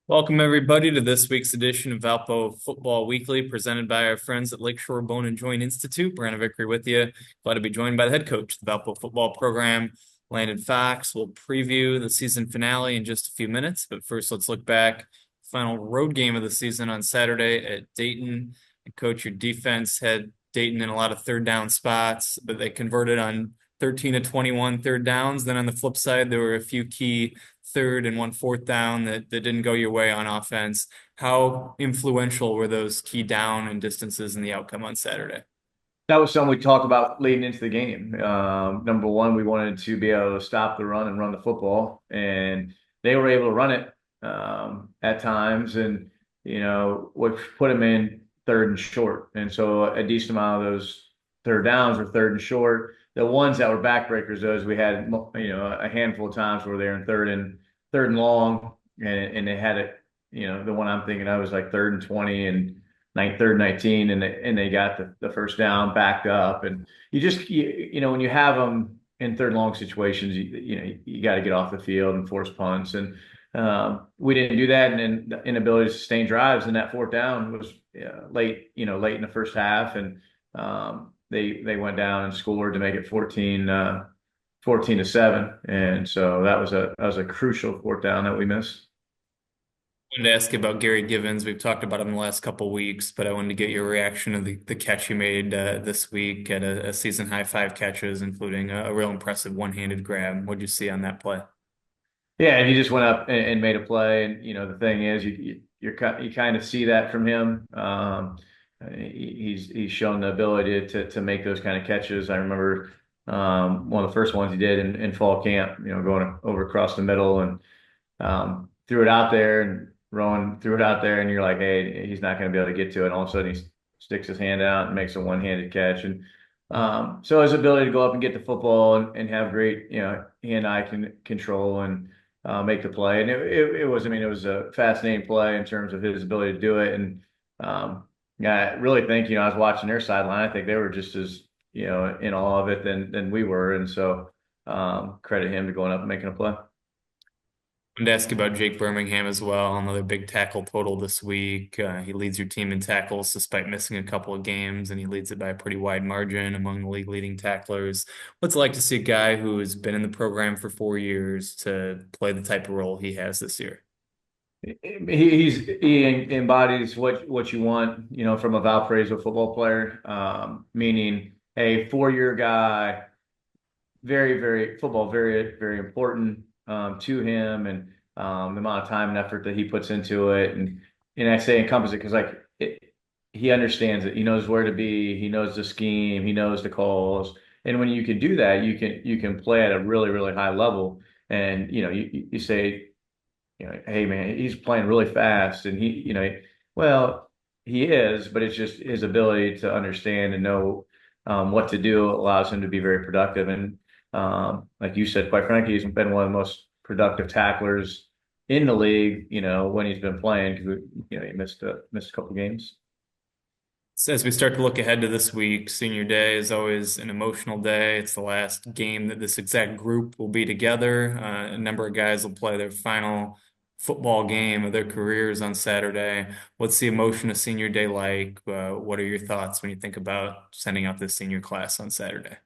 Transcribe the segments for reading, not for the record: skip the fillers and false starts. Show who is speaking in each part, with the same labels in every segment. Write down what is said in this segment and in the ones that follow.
Speaker 1: Welcome, everybody, to this week's edition of Valpo Football Weekly, presented by our friends at Lakeshore Bone and Joint Institute. Brandon Vickery with you. Glad to be joined by the head coach of the Valpo football program, Landon Fox. We'll preview the season finale in just a few minutes, but first, let's look back. Final road game of the season on Saturday at Dayton. And coach, your defense had Dayton in a lot of third down spots, but they converted on 13 to 21 third downs. Then on the flip side, there were a few key third and one fourth down that didn't go your way on offense. How influential were those key down and distances in the outcome on Saturday?
Speaker 2: That was something we talked about leading into the game. Number one, we wanted to be able to stop the run and run the football, and they were able to run it at times, and which put them in third and short. And so a decent amount of those third downs were third and short. The ones that were backbreakers, those we had, a handful of times where they were in third and long, and they had it. The one I'm thinking of was like third and 20 and third and 19, and they got the first down backed up. And when you have them in third and long situations, you got to get off the field and force punts. And we didn't do that, and then the inability to sustain drives. And that fourth down was late in the first half, and they went down and scored to make it 14-7. And so that was a crucial fourth down that we missed.
Speaker 1: I wanted to ask you about Gary Givens. We've talked about him the last couple of weeks, but I wanted to get your reaction to the catch he made this week at a season high 5 catches, including a real impressive one-handed grab. What'd you see on that play?
Speaker 2: Yeah, and he just went up and made a play. And the thing is, you kind of see that from him. He's shown the ability to make those kind of catches. I remember one of the first ones he did in fall camp. Going over across the middle and threw it out there, and Rowan threw it out there, and you're like, hey, he's not going to be able to get to it. And all of a sudden, he sticks his hand out and makes a one-handed catch. And so his ability to go up and get the football and have great, hand-eye control and make the play. And it was a fascinating play in terms of his ability to do it. And yeah, I really think, I was watching their sideline. I think they were just as, in awe of it than we were. And so credit him to going up and making a play.
Speaker 1: I wanted to ask you about Jake Birmingham as well. Another big tackle total this week. He leads your team in tackles despite missing a couple of games, and he leads it by a pretty wide margin among the league leading tacklers. What's it like to see a guy who has been in the program for 4 years to play the type of role he has this year?
Speaker 2: He embodies what you want, from a Valparaiso football player. Meaning a 4-year guy, very, very football, very, very important to him, and the amount of time and effort that he puts into it. And I say encompass it because he understands it. He knows where to be. He knows the scheme. He knows the calls. And when you can do that, you can play at a really, really high level. And you say, hey man, he's playing really fast, and well, he is, but it's just his ability to understand and know what to do allows him to be very productive. And like you said, quite frankly, he's been one of the most productive tacklers in the league, when he's been playing because he missed a couple games.
Speaker 1: So as we start to look ahead to this week, senior day is always an emotional day. It's the last game that this exact group will be together. A number of guys will play their final football game of their careers on Saturday. What's the emotion of senior day like? What are your thoughts when you think about sending out this senior class on Saturday?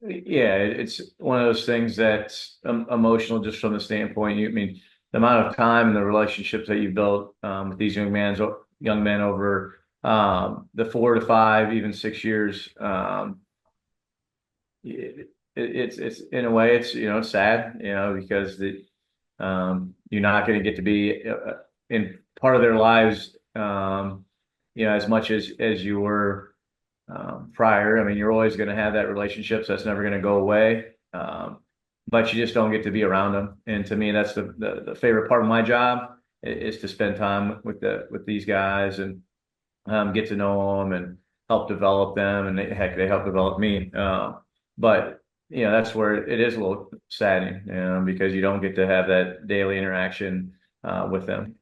Speaker 2: Yeah, it's one of those things that's emotional just from the standpoint. I mean, the amount of time and the relationships that you built with these young men over the 4 to 5, even 6 years. It's in a way, it's sad, because you're not going to get to be in part of their lives, as much as you were prior. I mean, you're always going to have that relationship, so that's never going to go away. But you just don't get to be around them. And to me, that's the favorite part of my job is to spend time with these guys and get to know them and help develop them. And heck, they help develop me. But that's where it is a little saddening, because you don't get to have that daily interaction with them.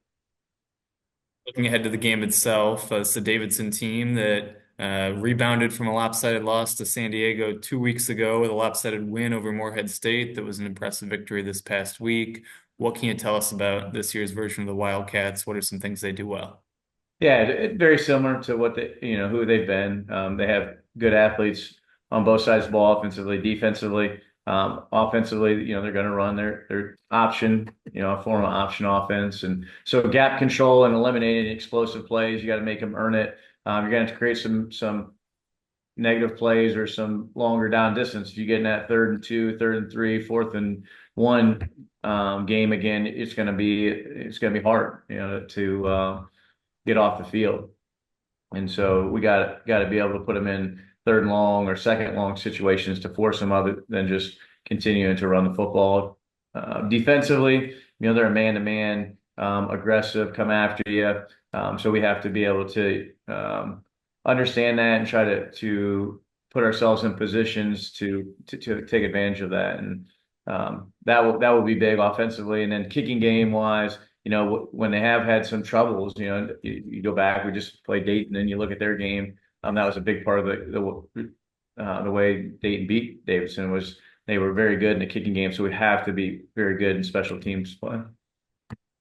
Speaker 1: Looking ahead to the game itself, it's the Davidson team that rebounded from a lopsided loss to San Diego 2 weeks ago with a lopsided win over Morehead State. That was an impressive victory this past week. What can you tell us about this year's version of the Wildcats? What are some things they do well?
Speaker 2: Yeah, very similar to what who they've been. They have good athletes on both sides of the ball, offensively, defensively. Offensively, they're going to run their option, a form of option offense, and so gap control and eliminating explosive plays. You got to make them earn it. You're going to have to create some negative plays or some longer down distance. If you get in that 3rd and 2, 3rd and 3, 4th and 1 game again, it's gonna be hard, to get off the field. And so we got to be able to put them in 3rd and long or 2nd and long situations to force them other than just continuing to run the football. Defensively, they're a man-to-man, aggressive, come after you. So we have to be able to understand that and try to put ourselves in positions to take advantage of that. And that will be big offensively. And then kicking game wise, when they have had some troubles, you go back, we just played Dayton and you look at their game. That was a big part of the way Dayton beat Davidson was they were very good in the kicking game. So we have to be very good in special teams play.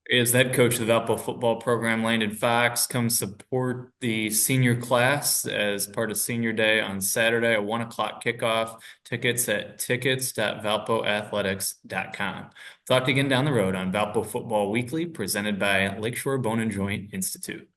Speaker 1: Is the head coach of the Valpo football program, Landon Fox, come support the senior class as part of senior day on Saturday, a 1 o'clock kickoff. Tickets at tickets.valpoathletics.com. Talk again down the road on Valpo Football Weekly, presented by Lakeshore Bone and Joint Institute.